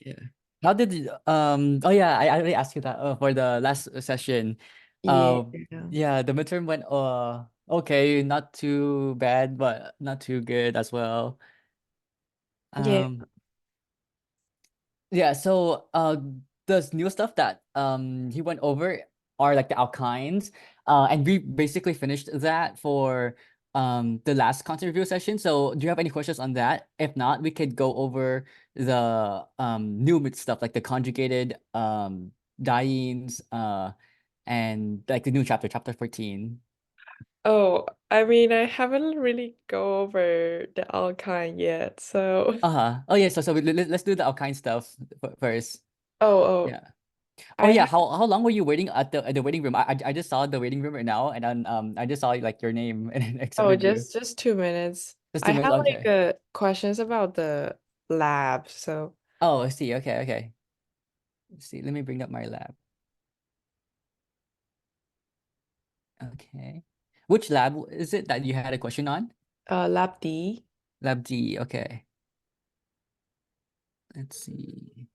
Yeah. How did oh yeah, I already asked you that for the last session. Yeah. Uh yeah, the midterm went okay, not too bad, but not too good as well. Yeah. Um yeah, so the new stuff that he went over are like the alkynes. And we basically finished that for the last content review session. So do you have any questions on that? If not, we could go over the new stuff like the conjugated dienes and like the new chapter 14. Oh, I mean, I haven't really go over the alkyne yet, so Uh-huh. Oh yeah, so let's do the alkyne stuff first. oh oh, Yeah. Oh I yeah, have how long were you waiting at the waiting room? I just saw the waiting room right now, and then I just saw like your name and then oh accepted you. just 2 minutes. Just I 2 minutes. have like Okay. questions about the lab, so Oh, I see. Okay, okay. Let's see. Let me bring up my lab. Okay. Which lab is it that you had a question on? lab D. Lab D. Okay. Let's see.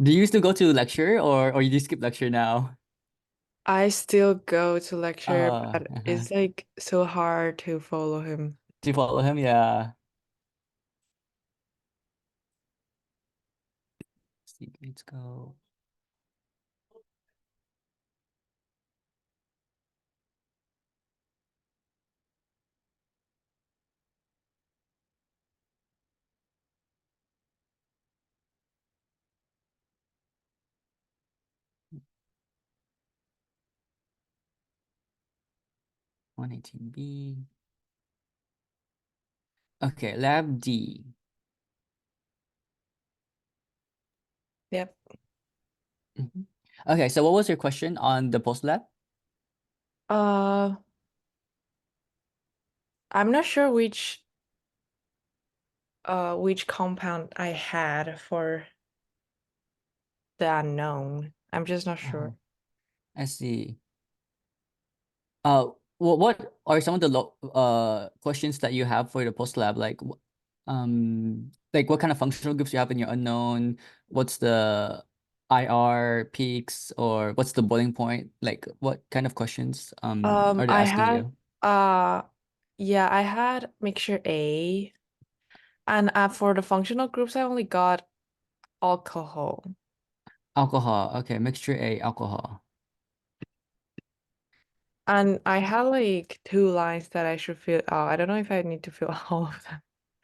Do you used to go to lecture or you just skip lecture now? I still go to lecture, but Uh-huh. it's like so hard to follow him. Do you follow him? Yeah. Let's see. Let's go. 118B. Okay, lab D. Yep. Mhm. Okay, so what was your question on the post lab? Uh, I'm not sure which compound I had for the unknown. I'm just not Uh-huh. sure. I see. What are some of the questions that you have for the post lab? Like what kind of functional groups you have in your unknown? What's the IR peaks or what's the boiling point? Like what kind of questions are they I asking had you? uh yeah, I had mixture A, and for the functional groups I only got alcohol. Alcohol. Okay, mixture A, alcohol. And I had like two lines that I should fill out. I don't know if I need to fill all of them.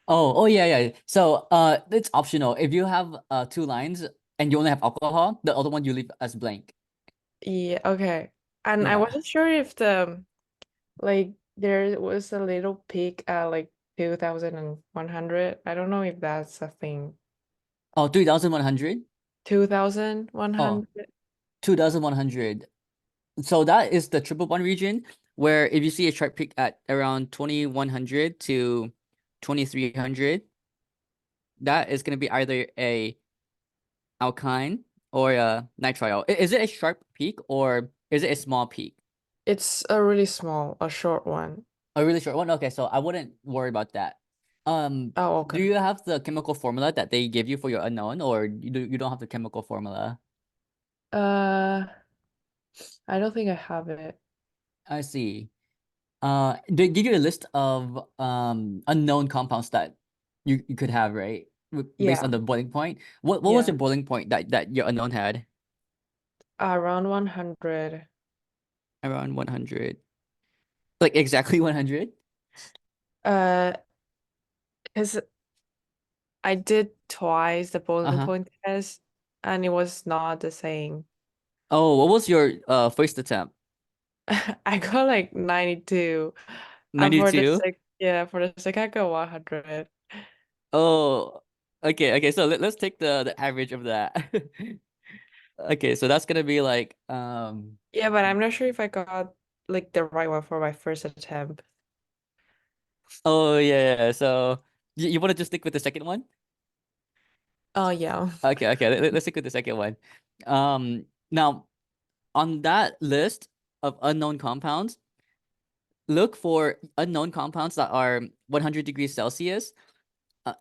Oh yeah, yeah. So it's optional. If you have two lines and you only have alcohol, the other one you leave as blank. Yeah, okay. And I Yeah. wasn't sure if like there was a little peak at like 2,100. I don't know if that's a thing. Oh, 3,100. Oh, 2,100? 2,100. So that is the triple bond region where if you see a sharp peak at around 2,100 to 2,300, that is going to be either a alkyne or a nitrile. Is it a sharp peak or is it a small peak? It's a really small, a short one. A really short one? Okay, so I wouldn't worry about that. Oh, Do okay. you have the chemical formula that they give you for your unknown or you don't have the chemical formula? Uh, I don't think I have it. I see. They give you a list of unknown compounds that you could have, right? Based on Yeah, the boiling point. What was yeah. your boiling point that your unknown had? Around 100. Around 100. Like exactly 100? Uh, because I did twice the boiling Uh-huh. point test and it was not the same. Oh, what was your first attempt? I got like 92. And for the 92? for the second I got 100. Oh, okay, okay. So let's take the average of that. Okay, so that's gonna be like Yeah, but I'm not sure if I got like the right one for my first attempt. oh yeah, yeah. So you want to just stick with the second one? Oh yeah. Okay, okay. Let's stick with the second one. Now on that list of unknown compounds, look for unknown compounds that are 100 degrees Celsius uh,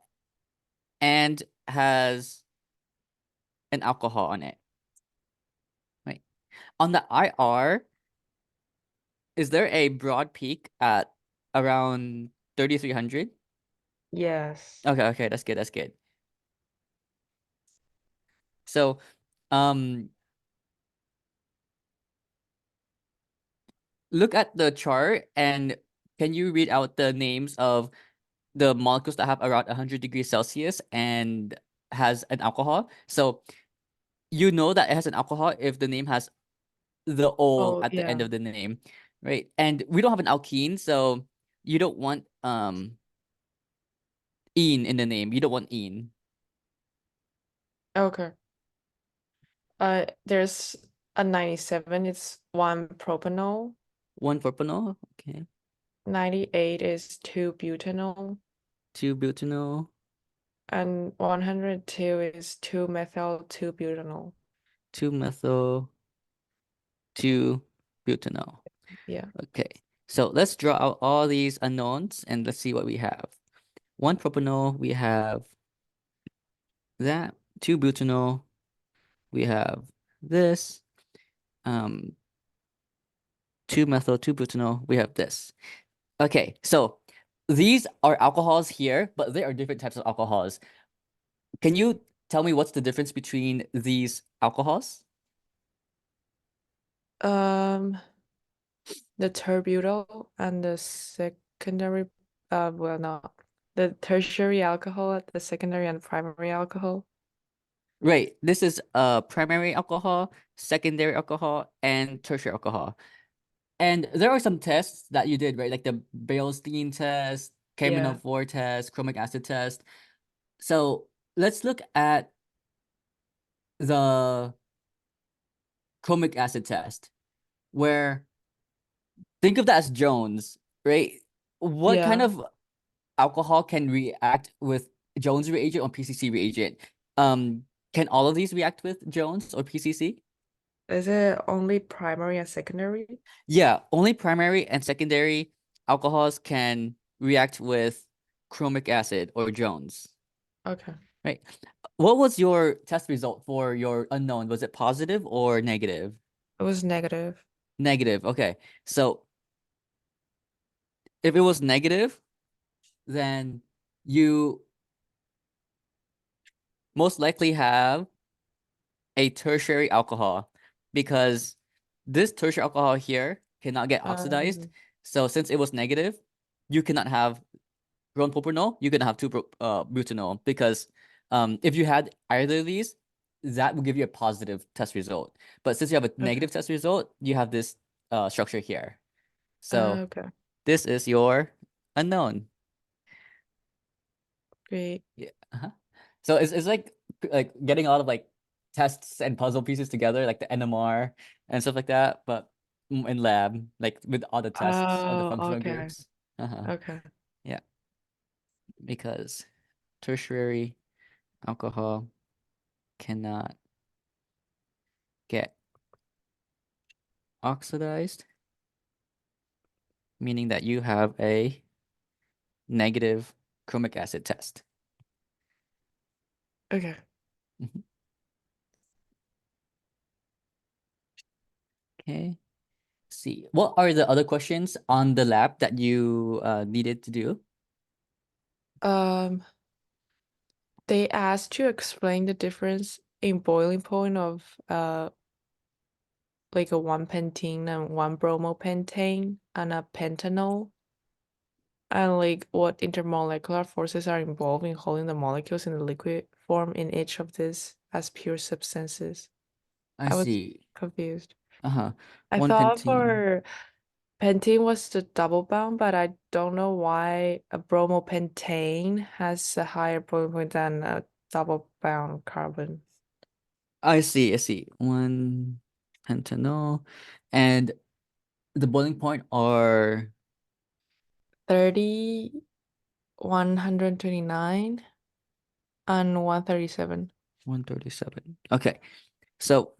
and has an alcohol on it. Right. On the IR, is there a broad peak at around 3,300? Yes. Okay, okay, that's good, that's good. So, um, look at the chart and can you read out the names of the molecules that have around 100 degrees Celsius and has an alcohol? So you know that it has an alcohol if the name has the O Oh, at the end yeah. of the name, right? And we don't have an alkene, so you don't want ene in the name. You don't want ene. Okay. There's a 97, it's one propanol. One propanol, okay. 98 is two butanol. Two butanol, And 102 is two methyl, two butanol. two methyl, two butanol. Yeah. Okay. So let's draw out all these unknowns and let's see what we have. One propanol, we have that. Two butanol, we have this. Um, two methyl, two butanol, we have this. Okay, so these are alcohols here, but they are different types of alcohols. Can you tell me what's the difference between these alcohols? Um, the terbutyl and the secondary, well, no, the tertiary alcohol, the secondary and primary alcohol. Right, this is primary alcohol, secondary alcohol, and tertiary alcohol. And there are some tests that you did, right? Like the Beilstein test, Yeah. Karmanov-4 test, chromic acid test. So let's look at the chromic acid test, where think of that as Jones, right? What kind Yeah. of alcohol can react with Jones reagent or PCC reagent? Um, can all of these react with Jones or PCC? Is it only primary and secondary? Yeah, only primary and secondary alcohols can react with chromic acid or Jones, Okay. right? What was your test result for your unknown? Was it positive or negative? It was negative. Negative. Okay. So if it was negative, then you most likely have a tertiary alcohol because this tertiary alcohol here cannot get oxidized. Um, So since it was negative, you cannot have grown propanol, you can have two butanol because if you had either of these, that will give you a positive test result. But since you have a okay. negative test result, you have this structure here. So Okay. this is your unknown. Great. Yeah. So it's like getting a lot of like tests and puzzle pieces together, like the NMR and stuff like that, but in lab, like with all the tests of the Oh, functional okay. groups. Uh-huh. Okay. Yeah, because tertiary alcohol cannot get oxidized, meaning that you have a negative chromic acid test. Okay. Mhm. Okay. See, what are the other questions on the lab that you needed to do? Um, they asked to explain the difference in boiling point of like a one pentene and one bromopentane and a pentanol, and like what intermolecular forces are involved in holding the molecules in the liquid form in each of these as pure substances. I I was see. confused. Uh-huh. I One thought pentene. for pentene was the double bound, but I don't know why a bromopentane has a higher boiling point than a double bound carbon. I see, I see. One pentanol. And the boiling point are 30, 129, and 137. 137. Okay. So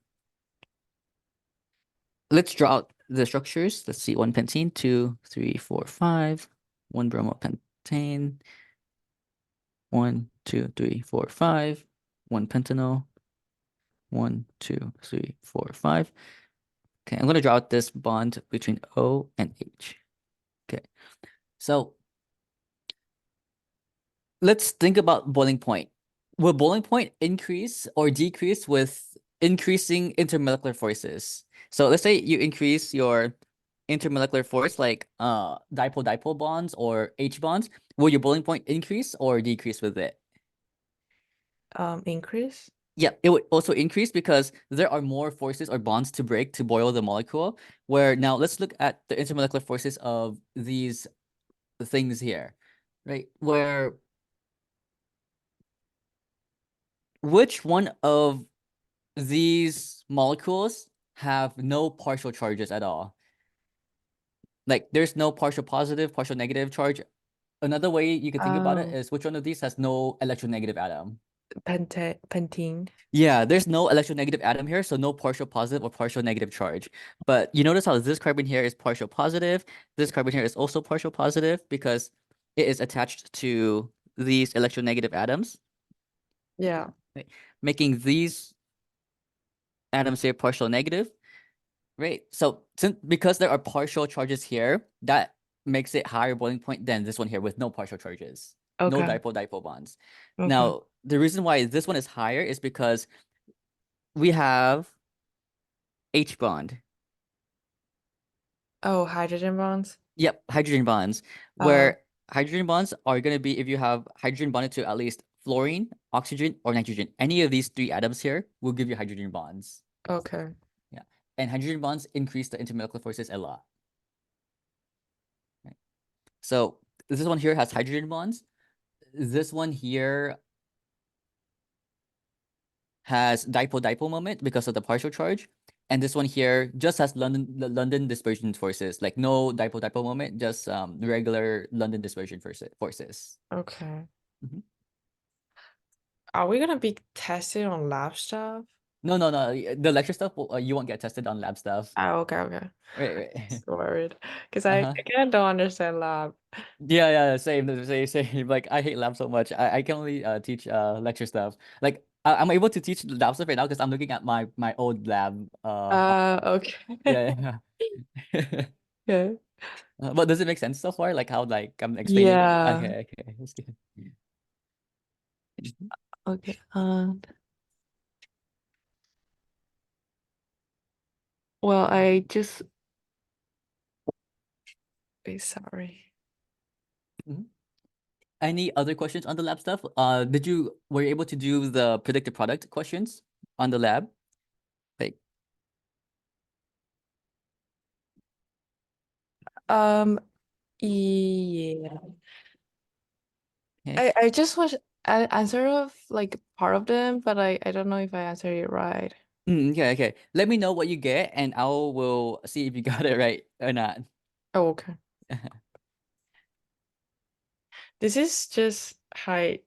let's draw out the structures. Let's see, one pentene, two, three, four, five, one bromopentane, one, two, three, four, five, one pentanol, one, two, three, four, five. Okay, I'm gonna draw out this bond between O and H. Okay, so let's think about boiling point. Will boiling point increase or decrease with increasing intermolecular forces? So let's say you increase your intermolecular force like dipole-dipole bonds or H bonds. Will your boiling point increase or decrease with it? Increase. Yeah, it would also increase because there are more forces or bonds to break to boil the molecule. Where now let's look at the intermolecular forces of these things here, right? Where which one of these molecules have no partial charges at all? Like there's no partial positive, partial negative charge. Another way you could think about it Oh, is which one of these has no electronegative atom? pentene. Yeah, there's no electronegative atom here, so no partial positive or partial negative charge. But you notice how this carbon here is partial positive. This carbon here is also partial positive because it is attached to these electronegative atoms, Yeah. right? Making these atoms here partial negative. Right. So since because there are partial charges here, that makes it higher boiling point than this one here with no partial charges. No Okay. dipole-dipole bonds. Okay. Now, the reason why this one is higher is because we have H bond. Oh, hydrogen bonds. Yep, hydrogen bonds, Oh, where hydrogen bonds are going to be if you have hydrogen bonded to at least fluorine, oxygen, or nitrogen. Any of these three atoms here will give you hydrogen bonds. okay. Yeah. And hydrogen bonds increase the intermolecular forces a lot. Right? So this one here has hydrogen bonds. This one here has dipole-dipole moment because of the partial charge. And this one here just has London dispersion forces, like no dipole-dipole moment, just regular London dispersion forces. Okay. Mhm. Are we gonna be tested on lab stuff? No, no, no. The lecture stuff, you won't get tested on lab stuff. Oh, okay, okay. Right, right. So worried. Because Uh-huh. I kind of don't understand lab. Yeah, yeah, same. Like I hate lab so much. I can only teach lecture stuff. Like I'm able to teach lab stuff right now because I'm looking at my old lab. Okay. Yeah, yeah. Okay. But does it make sense so far? Like how like I'm explaining it? Yeah. Okay, okay, that's good. Okay. Well, I just wait, sorry. Mhm. Any other questions on the lab stuff? Were you able to do the predicted product questions on the lab? Like, Um, yeah. okay. I just was I answered of like part of them, but I don't know if I answered it right. Okay, okay. Let me know what you get, and I will see if you got it right or not. Oh, okay. This is just high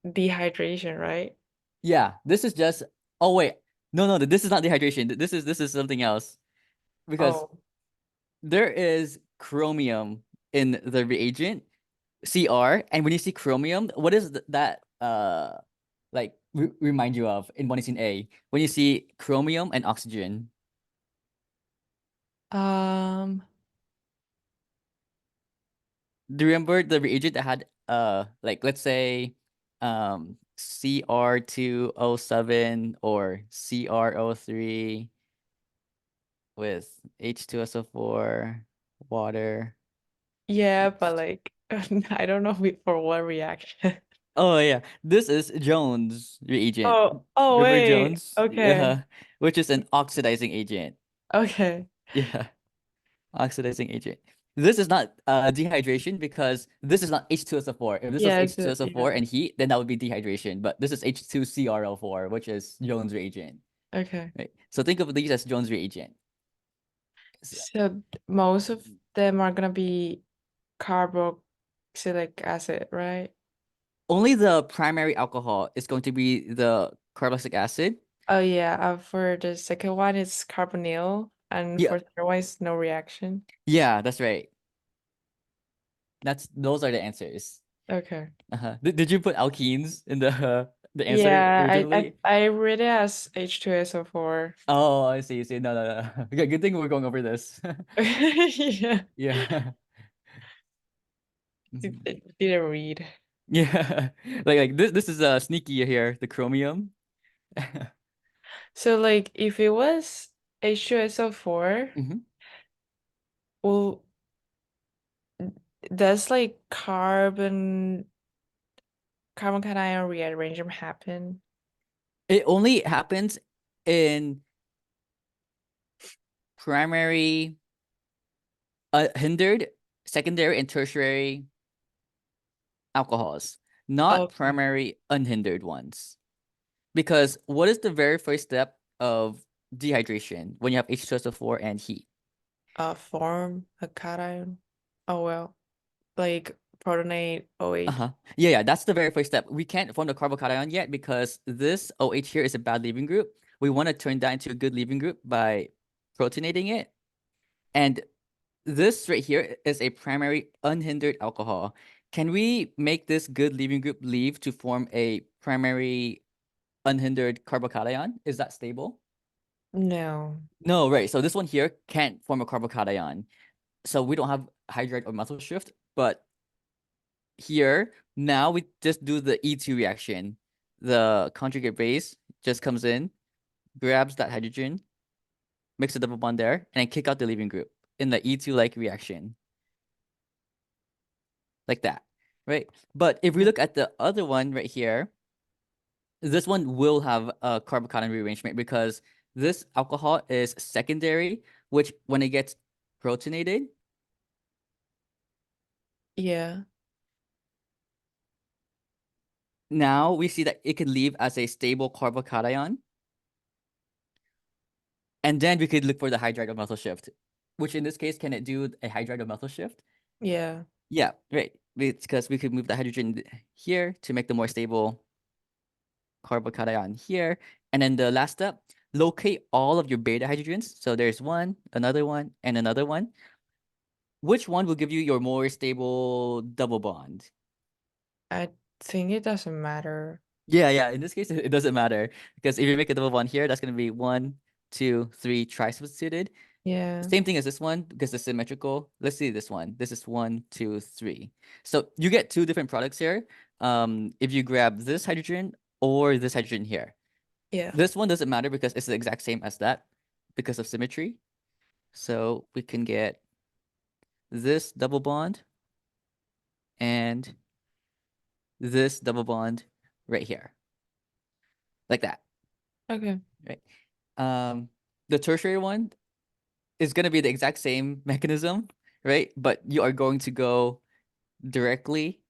dehydration, right? Yeah, this is just. Oh wait, no, this is not dehydration. This is something else because Oh, there is chromium in the reagent Cr, and when you see chromium, what is that like remind you of in one is in A when you see chromium and oxygen? um, Do you remember the reagent that had like let's say Cr2O7 or Cr03 with H2SO4 water? yeah, but like I don't know for what reaction. Oh yeah, this is Jones reagent. Oh Remember wait. Jones? Okay. Yeah, which is an oxidizing agent. Okay. Yeah, oxidizing agent. This is not dehydration because this is not H2SO4. If this was Yeah, H2SO4 yeah. and heat, then that would be dehydration. But this is H2CrO4, which is Jones reagent. Okay. Right. So think of these as Jones reagent. So So most of them are gonna be carboxylic acid, right? only the primary alcohol is going to be the carboxylic acid. Oh yeah, for the second one it's carbonyl. And Yeah, for otherwise, no reaction. yeah, that's right. Those are the answers. Okay. Did you put alkenes in the answer Yeah, originally? I read it as H2SO4. Oh, I see. See, no, no, no. Okay, good thing we're going over this. Yeah, Yeah. Mhm. didn't read. Yeah. Like this is sneaky here, the chromium. So like if it was H2SO4, Mhm. well, does like carbon cation rearrangement happen? It only happens in primary hindered, secondary, and tertiary alcohols, not Okay. primary unhindered ones. Because what is the very first step of dehydration when you have H2SO4 and heat? Form a cation. Oh well, like protonate OH. Uh-huh. Yeah, yeah, that's the very first step. We can't form the carbocation yet because this OH here is a bad leaving group. We want to turn that into a good leaving group by protonating it. And this right here is a primary unhindered alcohol. Can we make this good leaving group leave to form a primary unhindered carbocation? Is that stable? No. No, right. So this one here can't form a carbocation. So we don't have hydride or methyl shift, but here now we just do the E2 reaction. The conjugate base just comes in, grabs that hydrogen, makes a double bond there, and then kick out the leaving group in the E2 like reaction, like that, right? But if we look at the other one right here, this one will have a carbocation rearrangement because this alcohol is secondary, which when it gets protonated, Yeah. now we see that it can leave as a stable carbocation. And then we could look for the hydride or methyl shift, which in this case, can it do a hydride or methyl shift? Yeah. Yeah, right. Because we could move the hydrogen here to make the more stable carbocation here. And then the last step, locate all of your beta hydrogens. So there's one, another one, and another one. Which one will give you your more stable double bond? I think it doesn't matter. Yeah, yeah. In this case, it doesn't matter because if you make a double bond here, that's going to be one, two, three tri-substituted. Yeah. Same thing as this one because it's symmetrical. Let's see this one. This is one, two, three. So you get two different products here. If you grab this hydrogen or this hydrogen here. Yeah. This one doesn't matter because it's the exact same as that because of symmetry. So we can get this double bond and this double bond right here, like that, Okay. right? Um, the tertiary one is going to be the exact same mechanism, right? But you are going to go directly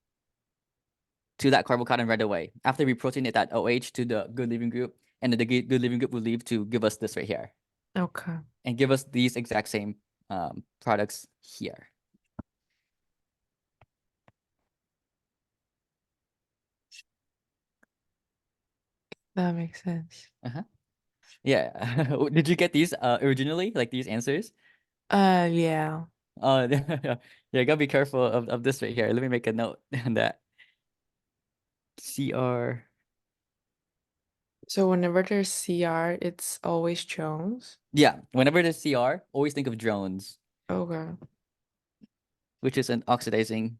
to that carbocation right away after we protonate that OH to the good leaving group, and then the good leaving group will leave to give us this right here Okay. and give us these exact same products here. That makes sense. Uh-huh. Yeah. Did you get these originally, like these answers? Yeah. Yeah, yeah, gotta be careful of this right here. Let me make a note on that. CR. So whenever there's CR, it's always Jones. Yeah, whenever there's CR, always think of drones, Okay. which is an oxidizing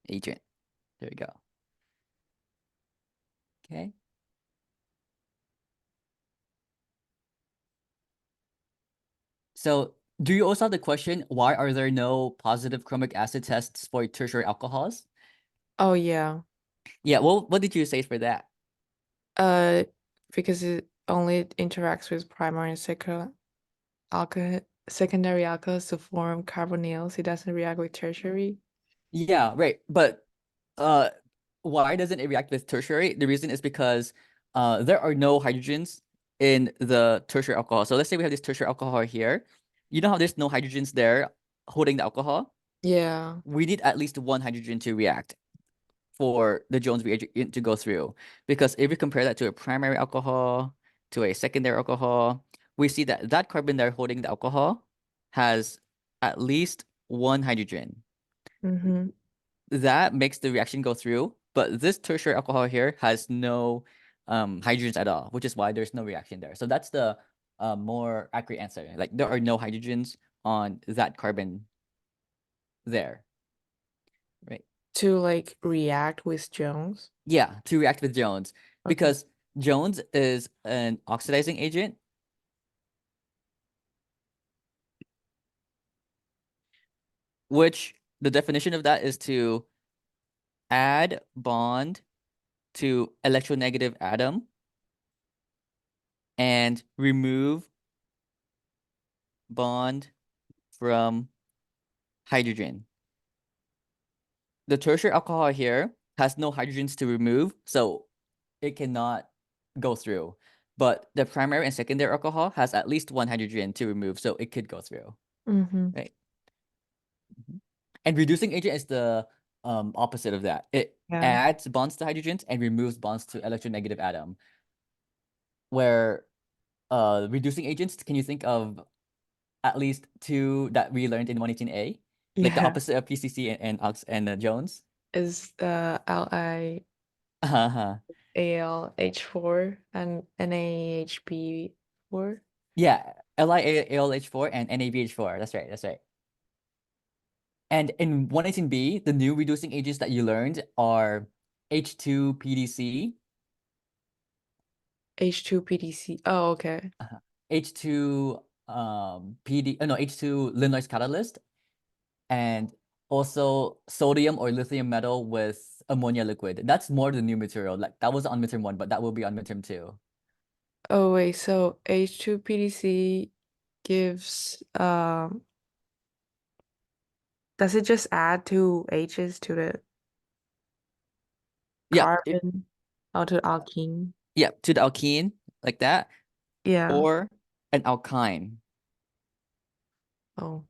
agent. There we go. Okay. So do you also have the question, why are there no positive chromic acid tests for tertiary alcohols? Oh yeah. Yeah, well, what did you say for that? Uh, because it only interacts with primary and secondary alcohols to form carbonyls. It doesn't react with tertiary. Yeah, right. But uh why doesn't it react with tertiary? The reason is because there are no hydrogens in the tertiary alcohol. So let's say we have this tertiary alcohol here. You know how there's no hydrogens there holding the alcohol? Yeah. We need at least one hydrogen to react for the Jones reagent to go through. Because if we compare that to a primary alcohol, to a secondary alcohol, we see that that carbon there holding the alcohol has at least one hydrogen. Mm-hmm. That makes the reaction go through, but this tertiary alcohol here has no hydrogens at all, which is why there's no reaction there. So that's the more accurate answer. Like there are no hydrogens on that carbon there, right? To like react with Jones. Yeah, to react with Jones, Okay. because Jones is an oxidizing agent, which the definition of that is to add bond to electronegative atom and remove bond from hydrogen. The tertiary alcohol here has no hydrogens to remove, so it cannot go through. But the primary and secondary alcohol has at least one hydrogen to remove, so it could go through, Mm-hmm. right? Mhm. And reducing agent is the opposite of that. It Yeah. adds bonds to hydrogens and removes bonds to electronegative atom. Where reducing agents, can you think of at least two that we learned in 118A? Like the Yeah. opposite of PCC and Ox and Jones? Is Uh-huh. LiAlH4 and NaHB4? Yeah, LiAlH4 and NaBH4. That's right. That's right. And in 118B, the new reducing agents that you learned are H2PDC, H2PDC. Oh, okay. H2 PD no H2 Linois catalyst, and also sodium or lithium metal with ammonia liquid. That's more the new material. Like that was on midterm 1, but that will be on midterm 2. Oh, wait. So H2PDC gives, does it just add two H's to the Yeah, it, carbon? Oh, to the alkene? yeah, to the alkene like that, Yeah. or an alkyne. Oh,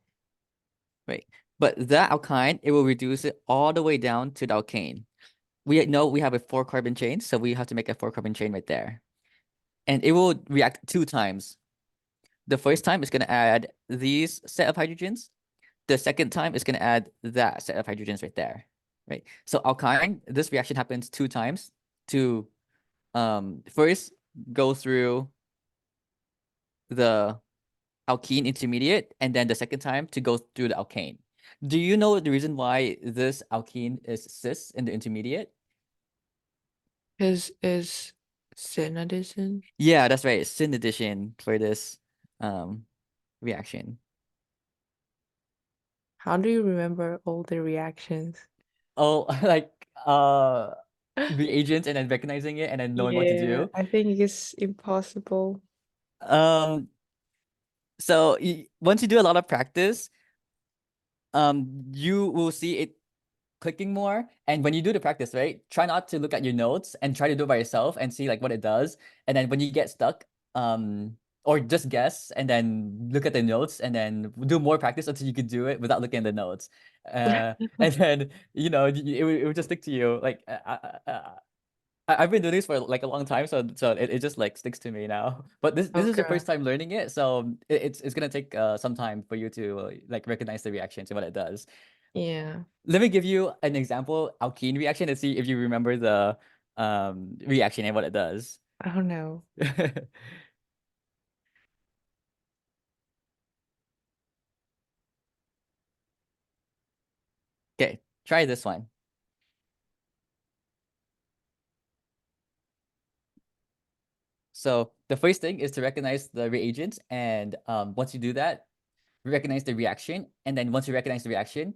Right. But that alkyne, it will reduce it all the way down to the alkane. We know we have a 4 carbon chain, so we have to make a 4 carbon chain right there. And it will react 2 times. The first time it's going to add these set of hydrogens. The second time it's going to add that set of hydrogens right there. Right. So alkyne, this reaction happens 2 times to first go through the alkene intermediate, and then the second time to go through the alkane. Do you know the reason why this alkene is cis in the intermediate? is synodism? Yeah, that's right. Syn addition for this um reaction. How do you remember all the reactions? Oh, like reagents and then recognizing it and then knowing what to Yeah, do. I think it's impossible. Um, so once you do a lot of practice, you will see it clicking more. And when you do the practice, right, try not to look at your notes and try to do it by yourself and see like what it does. And then when you get stuck, or just guess and then look at the notes and then do more practice until you could do it without looking at the notes. And then it would just stick to you. Like I've been doing this for like a long time, so it just like sticks to me now. But this is your Okay. first time learning it, so it's gonna take some time for you to like recognize the reactions and what it does. Yeah. Let me give you an example alkene reaction and see if you remember the reaction and what it does. I don't know. Okay, try this one. So the first thing is to recognize the reagents, and once you do that, recognize the reaction, and then once you recognize the reaction,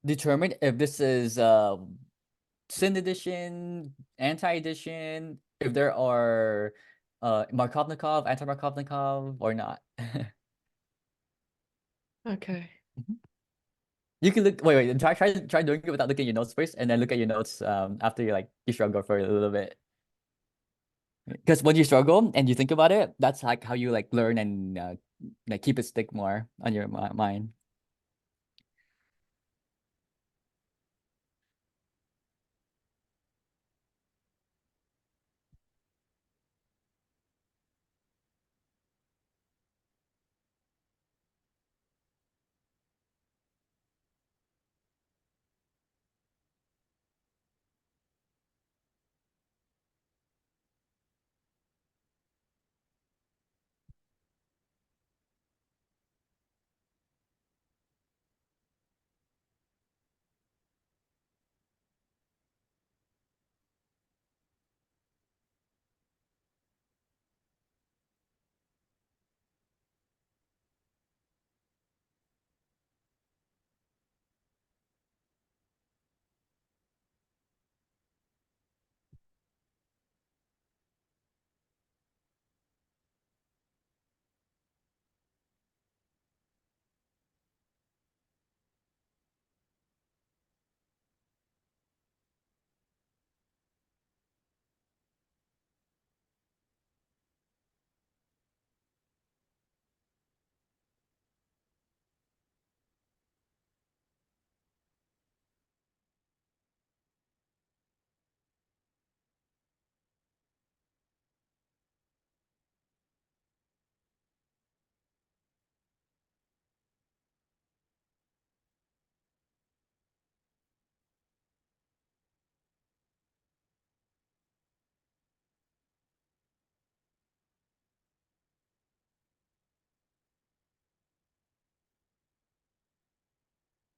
determine if this is syn addition, anti-addition, if there are Markovnikov, anti-Markovnikov, or not. Okay. You can look. Wait. Try doing it without looking at your notes first, and then look at your notes after you struggle for a little bit. Because when you struggle and you think about it, that's like how you like learn and like keep it stick more on your mind.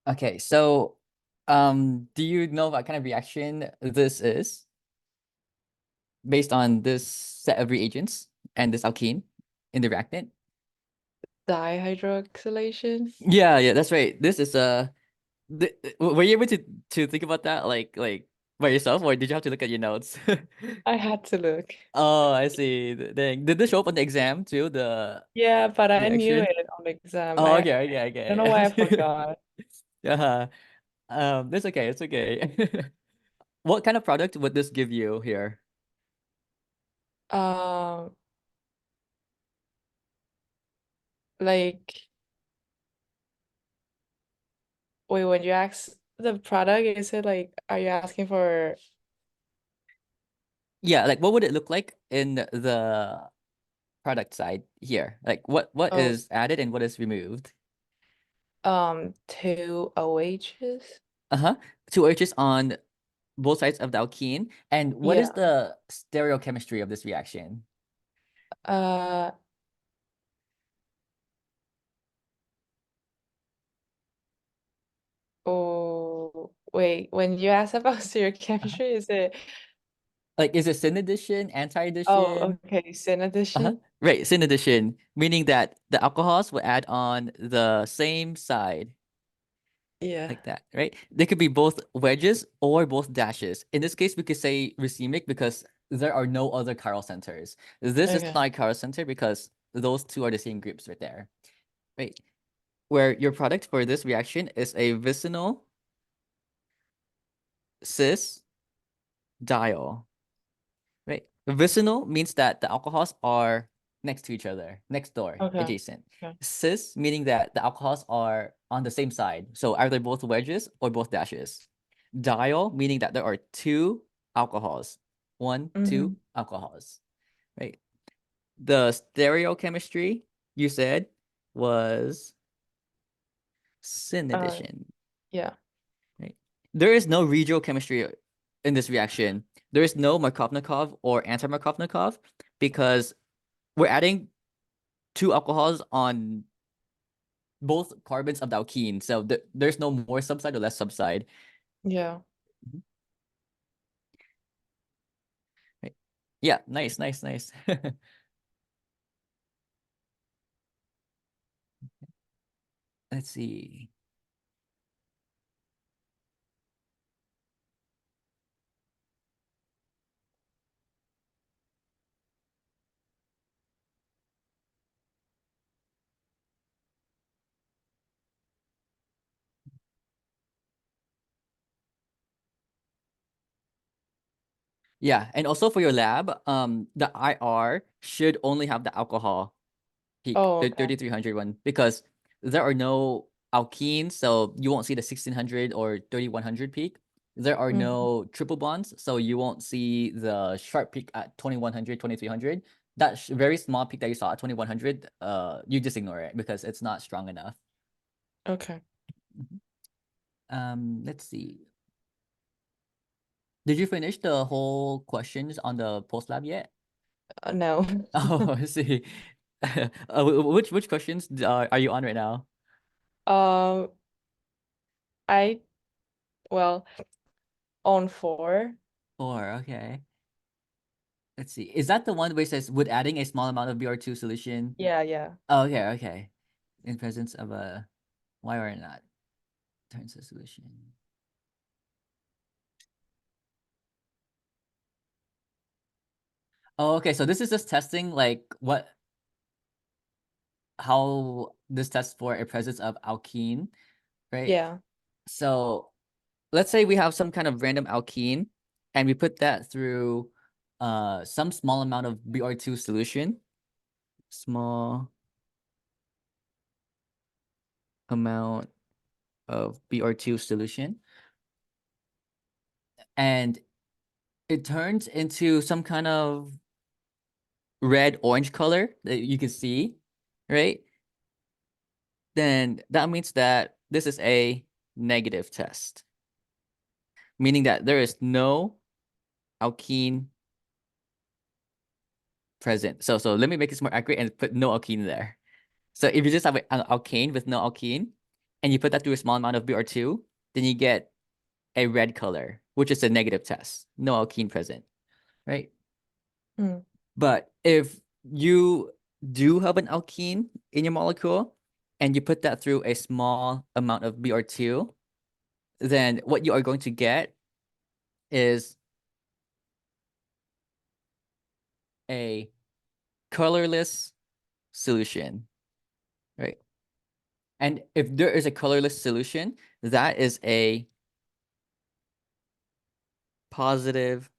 Okay, so do you know what kind of reaction this is based on this set of reagents and this alkene in the reactant? Dihydroxylation. Yeah, that's right. This is were you able to think about that like by yourself, or did you have to look at your notes? I had to look. Oh, I see. Dang. Did this show up on the exam too, the Yeah, but I knew reaction? it on the exam. Oh, I okay, okay, don't know why I okay. forgot. Yeah. It's okay, it's okay. What kind of product would this give you here? Um, like wait, when you ask the product, is it like are you asking for Yeah, like what would it look like in the product side here? Like what oh is added and what is removed? two OHs? Uh-huh. Two OHs on both sides of the alkene. And what is Yeah. the stereochemistry of this reaction? Uh oh wait, when you ask about Uh-huh. stereochemistry, is it Like is it syn addition, oh anti-addition? okay, syn Uh-huh. addition? Right, syn addition, meaning that the alcohols will add on the same side. Yeah. Like that, right? They could be both wedges or both dashes. In this case, we could say racemic because there are no other chiral centers. This is Okay. not a chiral center because those two are the same groups right there, right? Where your product for this reaction is a vicinal cis diol, right? Vicinal means that the alcohols are next to each other, next door, Okay. adjacent. Okay. Cis meaning that the alcohols are on the same side, so either both wedges or both dashes. Diol, meaning that there are two alcohols. One, Mm-hmm. two alcohols, right? The stereochemistry you said was syn Uh addition, yeah. right? There is no regiochemistry in this reaction. There is no Markovnikov or anti-Markovnikov because we're adding two alcohols on both carbons of the alkene. So there's no more subside or less subside. Yeah. Mhm. Right. Yeah, nice, nice, nice. Let's see. Yeah, and also for your lab, the IR should only have the alcohol peak, Oh, the okay. 3300 one, because there are no alkenes, so you won't see the 1600 or 3100 peak. There are Mm-hmm. no triple bonds, so you won't see the sharp peak at 2100, 2300. That very small peak that you saw at 2100, you just ignore it because it's not strong enough. Okay. Mhm. Let's see. Did you finish the whole questions on the post lab yet? No. Oh, I see. Which questions are you on right now? Um, I well on four. Four, okay. Let's see. Is that the one where it says would adding a small amount of BR2 solution? Yeah, yeah. Oh, okay, okay. In presence of a why or not turns the solution. Oh, okay. So this is just testing like what how this tests for a presence of alkene, right? Yeah. So let's say we have some kind of random alkene and we put that through some small amount of BR2 solution. Small amount of BR2 solution. And it turns into some kind of red orange color that you can see, right? Then that means that this is a negative test, meaning that there is no alkene present. So let me make this more accurate and put no alkene there. So if you just have an alkane with no alkene, and you put that through a small amount of Br2, then you get a red color, which is a negative test. No alkene present, right? Mm. But if you do have an alkene in your molecule and you put that through a small amount of Br2, then what you are going to get is a colorless solution, right? And if there is a colorless solution, that is a positive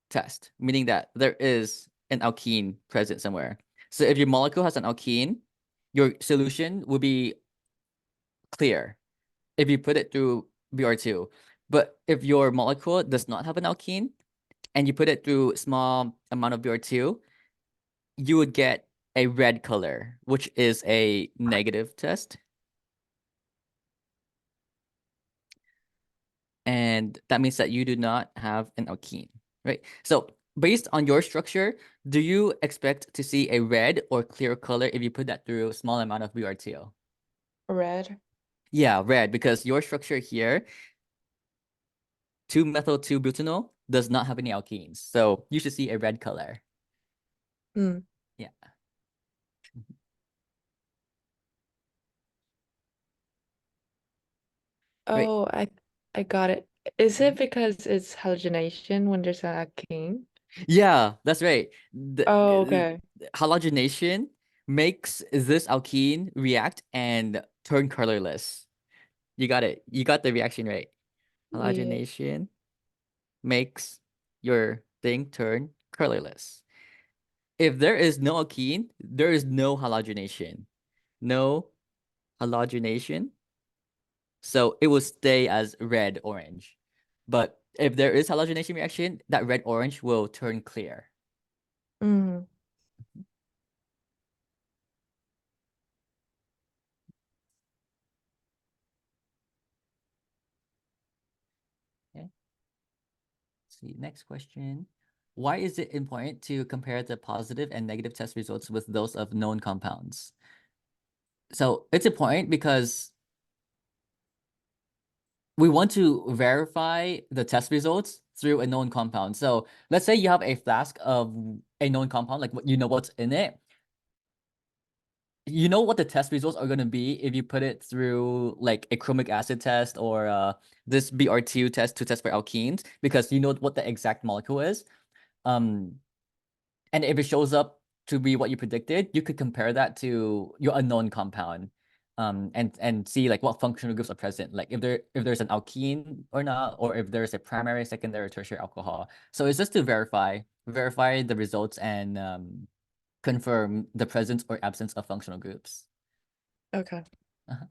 test, meaning that there is an alkene present somewhere. So if your molecule has an alkene, your solution will be clear if you put it through Br2. But if your molecule does not have an alkene and you put it through a small amount of Br2, you would get a red color, which is a negative test. And that means that you do not have an alkene, right? So based on your structure, do you expect to see a red or clear color if you put that through a small amount of Br2? Red. Yeah, red, because your structure here, 2-methyl-2-butanol, does not have any alkenes. So you should see a red color. Mm. Yeah. Right. Oh, I got it. Is it because it's halogenation when there's an alkene? Yeah, that's right. Oh, okay. Halogenation makes this alkene react and turn colorless. You got it. You got the reaction right. Yeah. Halogenation makes your thing turn colorless. If there is no alkene, there is no halogenation. No halogenation. So it will stay as red orange. But if there is halogenation reaction, that red orange will turn clear. Mm. Okay. Let's see, next question. Why is it important to compare the positive and negative test results with those of known compounds? So it's important because we want to verify the test results through a known compound. So let's say you have a flask of a known compound, like you know what's in it. You know what the test results are going to be if you put it through like a chromic acid test or this Br2 test to test for alkenes, because you know what the exact molecule is. Um, and if it shows up to be what you predicted, you could compare that to your unknown compound, and see like what functional groups are present, like if there's an alkene or not, or if there's a primary, secondary, tertiary alcohol. So it's just to verify the results and confirm the presence or absence of functional groups. Okay. Uh-huh.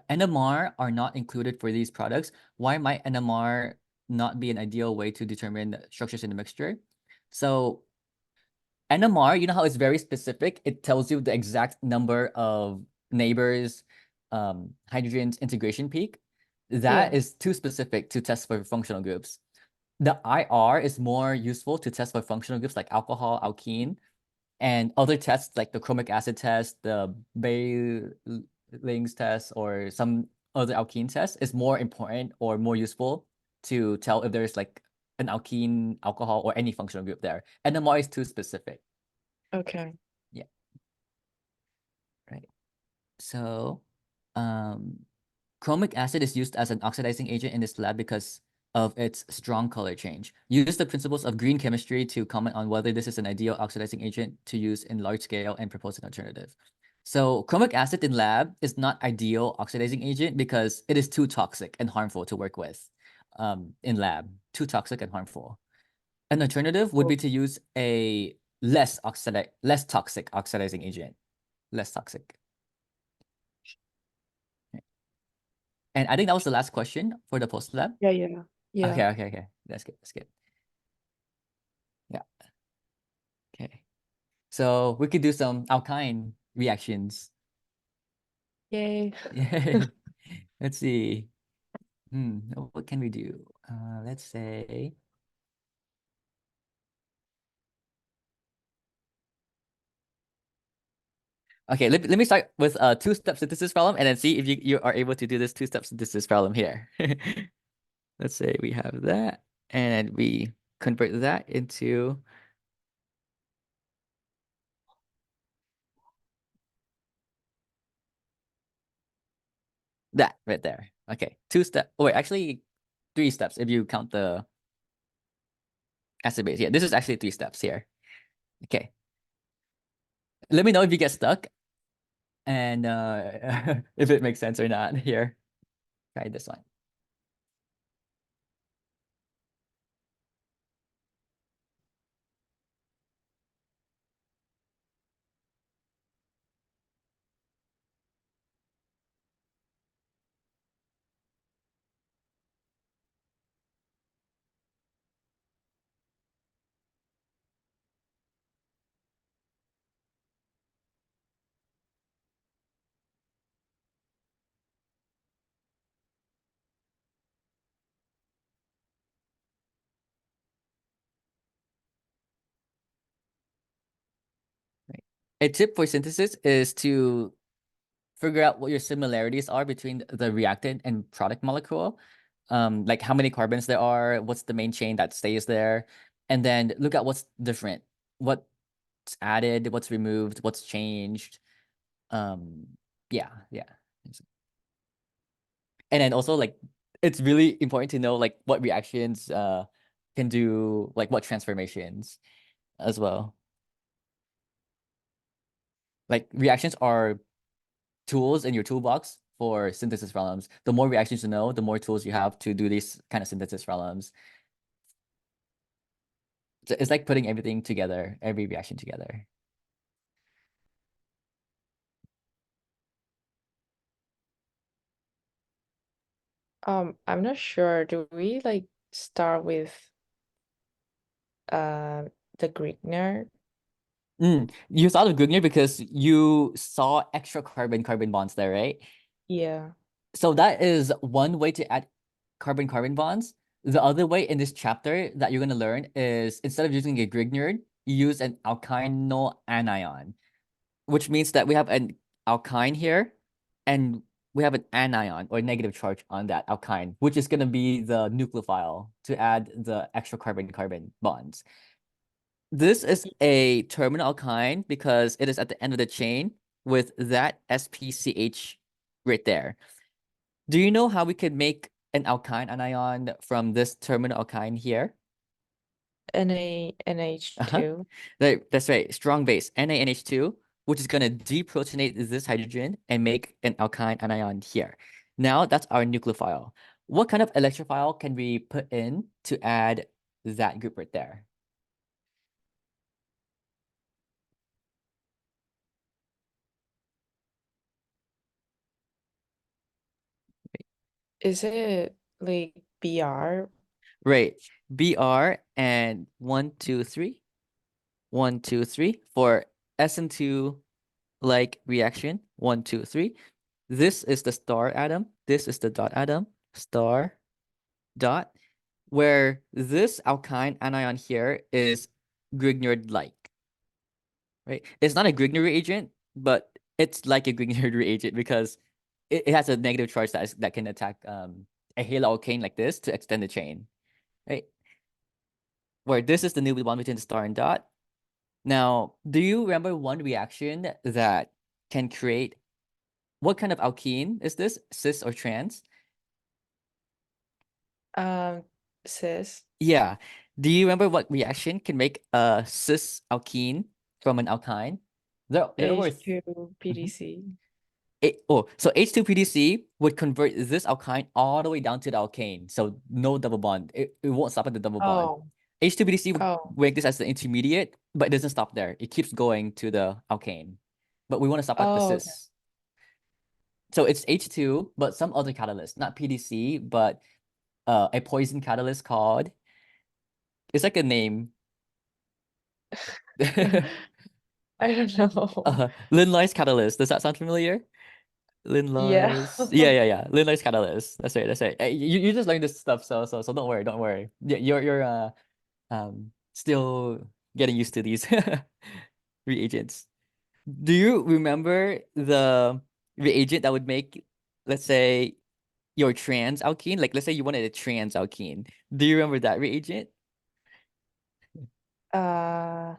NMR are not included for these products. Why might NMR not be an ideal way to determine structures in the mixture? So NMR, you know how it's very specific? It tells you the exact number of neighbors, hydrogen's integration peak. That Yeah. is too specific to test for functional groups. The IR is more useful to test for functional groups like alcohol, alkene, and other tests like the chromic acid test, the Bailing's test, or some other alkene test is more important or more useful to tell if there's like an alkene, alcohol, or any functional group there. NMR is too specific. Okay. Yeah, right. So, um, chromic acid is used as an oxidizing agent in this lab because of its strong color change. Use the principles of green chemistry to comment on whether this is an ideal oxidizing agent to use in large scale and propose an alternative. So chromic acid in lab is not ideal oxidizing agent because it is too toxic and harmful to work with in lab, too toxic and harmful. An alternative would Oh. be to use a less toxic oxidizing agent, less toxic. And I think that was the last question for the post lab. Yeah, yeah. Yeah. Okay. That's good. That's good. Yeah. Okay. So we could do some alkyne reactions. Yay. Yay. Let's see. What can we do? Let's say Okay, let me start with a two-step synthesis problem and then see if you are able to do this two-step synthesis problem here. Let's say we have that and we convert that into that right there. Okay, two-step. Oh, wait, actually three steps if you count the acid base. Yeah, this is actually three steps here. Okay. Let me know if you get stuck and if it makes sense or not here. Try this one. Right. A tip for synthesis is to figure out what your similarities are between the reactant and product molecule. Like how many carbons there are, what's the main chain that stays there, and then look at what's different, what's added, what's removed, what's changed. Um, yeah, yeah. And then also like it's really important to know like what reactions can do like what transformations as well. Like reactions are tools in your toolbox for synthesis problems. The more reactions you know, the more tools you have to do these kind of synthesis problems. So it's like putting everything together, every reaction together. I'm not sure. Do we like start with the Grignard? You thought of Grignard because you saw extra carbon-carbon bonds there, right? Yeah. So that is one way to add carbon-carbon bonds. The other way in this chapter that you're going to learn is instead of using a Grignard, you use an alkynyl anion, which means that we have an alkyne here and we have an anion or negative charge on that alkyne, which is going to be the nucleophile to add the extra carbon-carbon bonds. This is a terminal alkyne because it is at the end of the chain with that SPCH right there. Do you know how we could make an alkyne anion from this terminal alkyne here? Uh-huh. NaNH2. That's right. Strong base, NaNH2, which is going to deprotonate this hydrogen and make an alkyne anion here. Now that's our nucleophile. What kind of electrophile can we put in to add that group right there? Is it like Br? Right. Br and 1, 2, 3. 1, 2, 3 for SN2 like reaction. 1, 2, 3. This is the star atom. This is the dot atom. Star, dot. Where this alkyne anion here is Grignard-like, right? It's not a Grignard reagent, but it's like a Grignard reagent because it has a negative charge that can attack a haloalkane like this to extend the chain, right? Where this is the nuclear bond between the star and dot. Now, do you remember one reaction that can create what kind of alkene is this? Cis or trans? Um, Cis. Yeah. Do you remember what reaction can make a cis alkene from an alkyne? There were H2 Mhm. PDC. So H2PDC would convert this alkyne all the way down to the alkane. So no double bond. It won't stop at the double bond. Oh, H2PDC would oh, make this as the intermediate, but it doesn't stop there. It keeps going to the alkane. But we want to stop at the oh, okay. cis. So it's H2, but some other catalyst, not PDC, but a poison catalyst called, it's like a name. I don't know. Lin-Lyse catalyst. Does that sound familiar? Yeah. Lin-Lyse. Yeah. Lin-Lyse catalyst. That's right. That's right. You just learned this stuff, so don't worry, don't worry. Yeah, you're still getting used to these reagents. Do you remember the reagent that would make, let's say, your trans alkene? Like, let's say you wanted a trans alkene. Do you remember that reagent? Uh,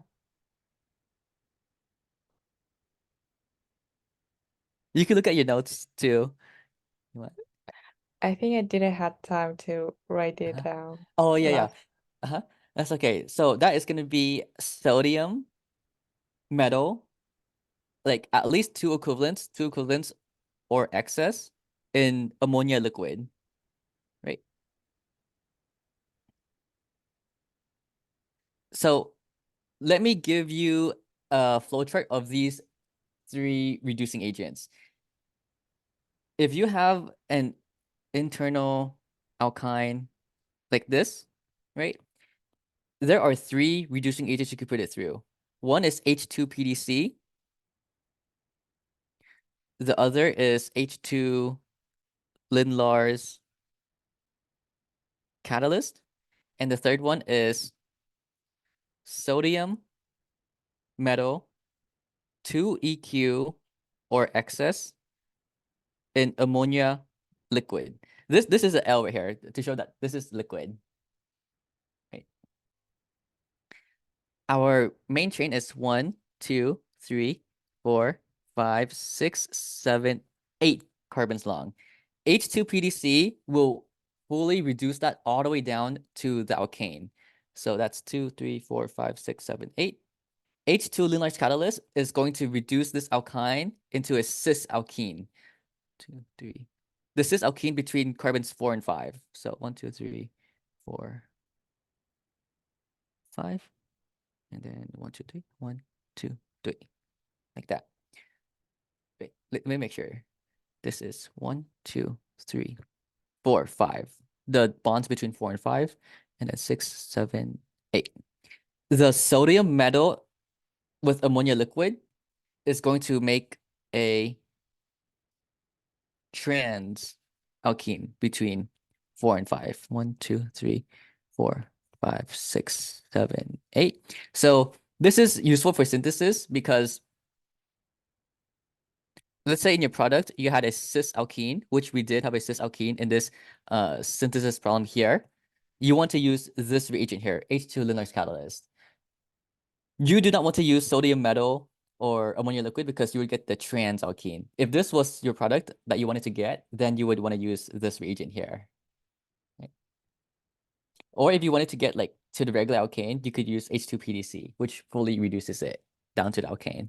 You can look at your notes too. What? I think I didn't have time to write it Uh-huh. down Oh, yeah, yeah. last. Uh-huh. That's okay. So that is going to be sodium, metal, like at least two equivalents or excess in ammonia liquid, right? So let me give you a flowchart of these three reducing agents. If you have an internal alkyne like this, right? There are three reducing agents you could put it through. One is H2PDC. The other is H2 Lindlar's catalyst. And the third one is sodium, metal, 2EQ or excess in ammonia liquid. This is an L right here to show that this is liquid. Right? Our main chain is 1, 2, 3, 4, 5, 6, 7, 8 carbons long. H2PDC will fully reduce that all the way down to the alkane. So that's 2, 3, 4, 5, 6, 7, 8. H2 Linarch catalyst is going to reduce this alkyne into a cis alkene. 2, 3. The cis alkene between carbons 4 and 5. So 1, 2, 3, 4, 5. And then 1, 2, 3. 1, 2, 3. Like that. Wait, let me make sure. This is 1, 2, 3, 4, 5. The bonds between 4 and 5. And then 6, 7, 8. The sodium metal with ammonia liquid is going to make a trans alkene between 4 and 5. 1, 2, 3, 4, 5, 6, 7, 8. So this is useful for synthesis because let's say in your product you had a cis alkene, which we did have a cis alkene in this synthesis problem here. You want to use this reagent here, H2 Lindlar's catalyst. You do not want to use sodium metal or ammonia liquid because you would get the trans alkene. If this was your product that you wanted to get, then you would want to use this reagent here. Right? Or if you wanted to get like to the regular alkane, you could use H2PDC, which fully reduces it down to the alkane.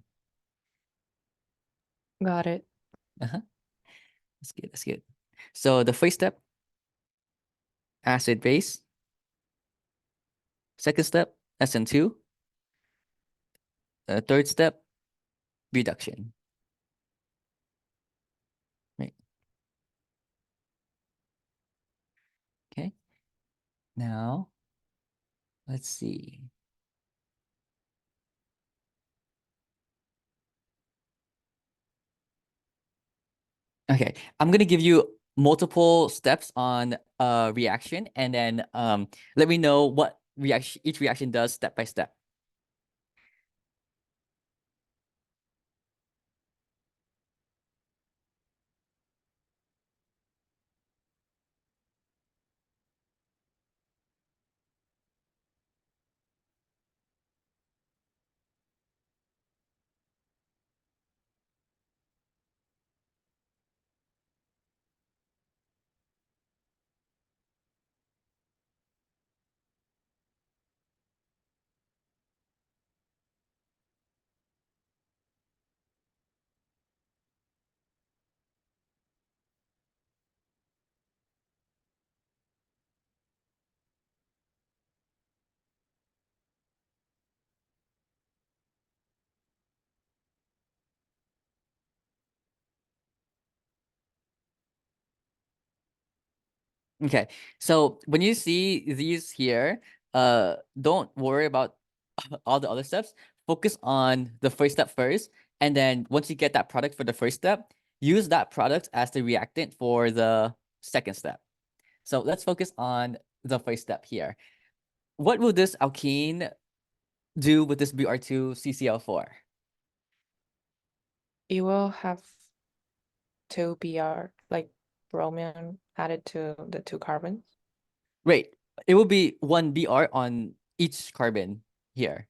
Got it. Uh-huh. That's good. That's good. So the first step, acid base. Second step, SN2. Third step, reduction. Right. Okay. Now, let's see. Okay, I'm gonna give you multiple steps on reaction, and then let me know what reaction each reaction does step by step. Okay, so when you see these here, don't worry about all the other steps. Focus on the first step first, and then once you get that product for the first step, use that product as the reactant for the second step. So let's focus on the first step here. What will this alkene do with this Br2 CCl4? it will have two Br, like bromine added to the two carbons. Right. It will be one Br on each carbon here.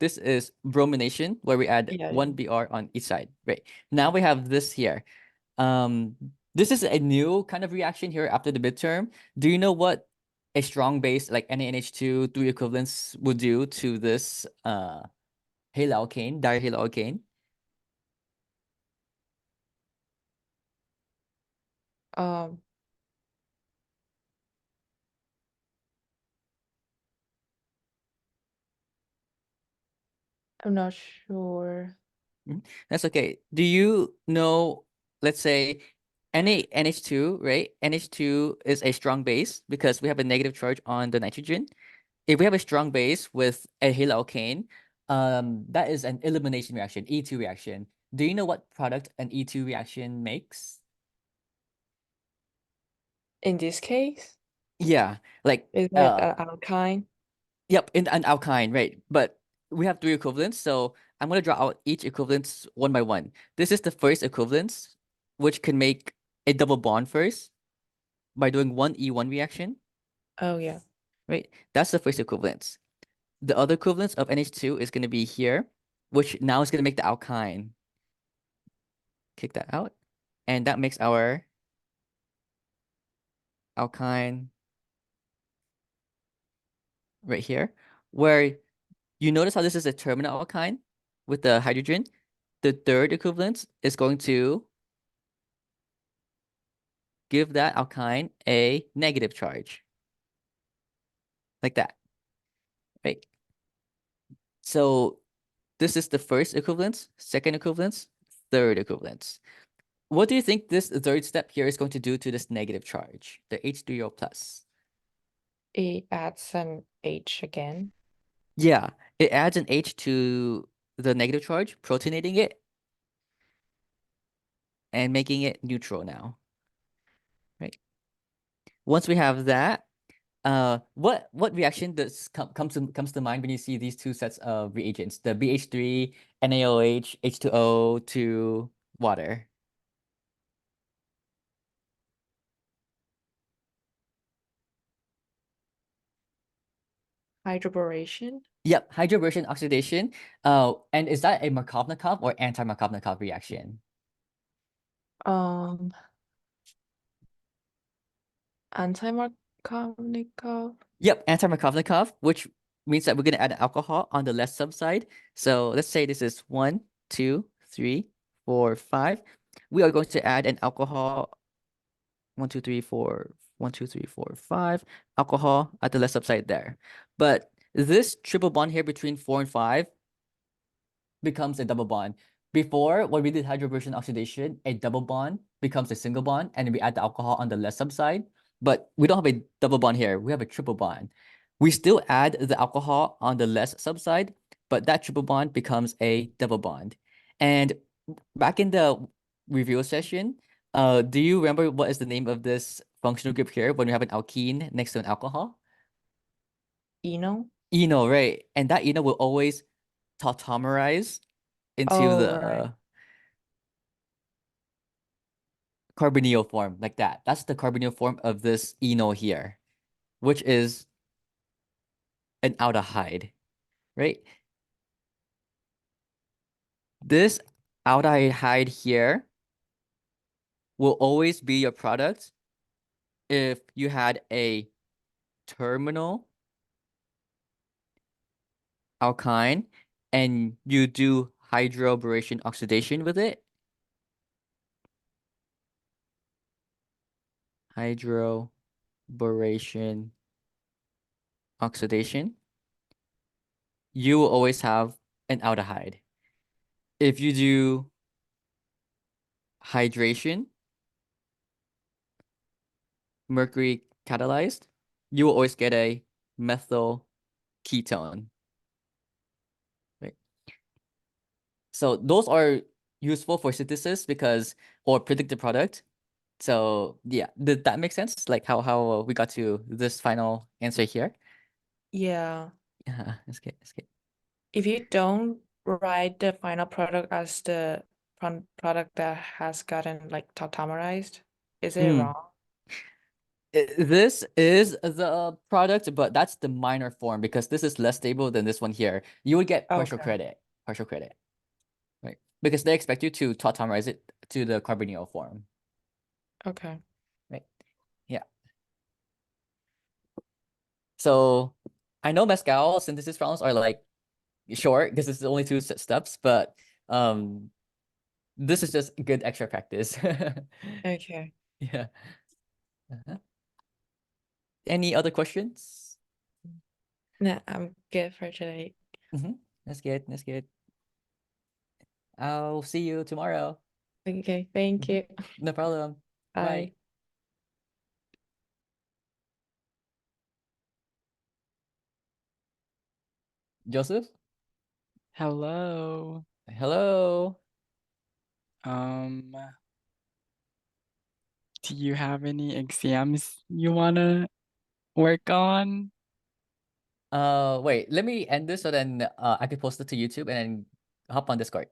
This is bromination, where we add Yeah, one yeah. Br on each side. Right. Now we have this here. Um, this is a new kind of reaction here after the midterm. Do you know what a strong base like NaNH2 three equivalents would do to this halalkane, dihalalkane? Um, I'm not sure. Mhm. That's okay. Do you know, let's say NaNH2, right? NH2 is a strong base because we have a negative charge on the nitrogen. If we have a strong base with a halalkane, that is an elimination reaction, E2 reaction. Do you know what product an E2 reaction makes? In this case, Yeah, like is it an alkyne? yep, in an alkyne, right? But we have three equivalents, so I'm gonna draw out each equivalence one by one. This is the first equivalence, which can make a double bond first by doing one E1 reaction, Oh, yeah. right? That's the first equivalence. The other equivalence of NH2 is gonna be here, which now is gonna make the alkyne. Kick that out. And that makes our alkyne right here, where you notice how this is a terminal alkyne with the hydrogen. The third equivalence is going to give that alkyne a negative charge, like that, right? So this is the first equivalence, second equivalence, third equivalence. What do you think this third step here is going to do to this negative charge, the H3O plus? It adds an H again. Yeah, it adds an H to the negative charge, protonating it and making it neutral now, right? Once we have that, what reaction comes to mind when you see these two sets of reagents, the BH3, NaOH, H2O to water? Hydroboration. Yep, hydroversion oxidation. And is that a Markovnikov or anti-Markovnikov reaction? Um, Anti-Markovnikov. Yep, anti-Markovnikov, which means that we're going to add alcohol on the left subside. So let's say this is 1, 2, 3, 4, 5. We are going to add an alcohol 1, 2, 3, 4, 1, 2, 3, 4, 5 alcohol at the left subside there. But this triple bond here between 4 and 5 becomes a double bond. Before, when we did hydroversion oxidation, a double bond becomes a single bond, and we add the alcohol on the left subside. But we don't have a double bond here. We have a triple bond. We still add the alcohol on the left subside, but that triple bond becomes a double bond. And back in the review session, do you remember what is the name of this functional group here when we have an alkene next to an alcohol? Eno. Eno, right? And that eno will always tautomerize into Oh, right. the carbonyl form like that. That's the carbonyl form of this enol here, which is an aldehyde, right? This aldehyde here will always be your product if you had a terminal alkyne and you do hydroboration oxidation with it. Hydroboration oxidation, you will always have an aldehyde. If you do hydration, mercury catalyzed, you will always get a methyl ketone. Right? So those are useful for synthesis because or predict the product. So yeah, did that make sense? Like how we got to this final answer here? Yeah. Yeah, that's good. That's good. If you don't write the final product as the product that has gotten like tautomerized. Is it Mm. wrong? This is the product, but that's the minor form because this is less stable than this one here. You would get Okay. partial credit, right? Because they expect you to tautomerize it to the carbonyl form, Okay. right? Yeah. So I know Mescal synthesis problems are like short because it's only two steps, but um, this is just good extra practice. Okay. Yeah. Uh-huh. Any other questions? No, I'm good for today. That's good. That's good. I'll see you tomorrow. Okay, thank you. No problem. Bye. Bye. Joseph? Hello. Hello. Um, do you have any exams you wanna work on? Wait, let me end this so then I can post it to YouTube and then hop on Discord.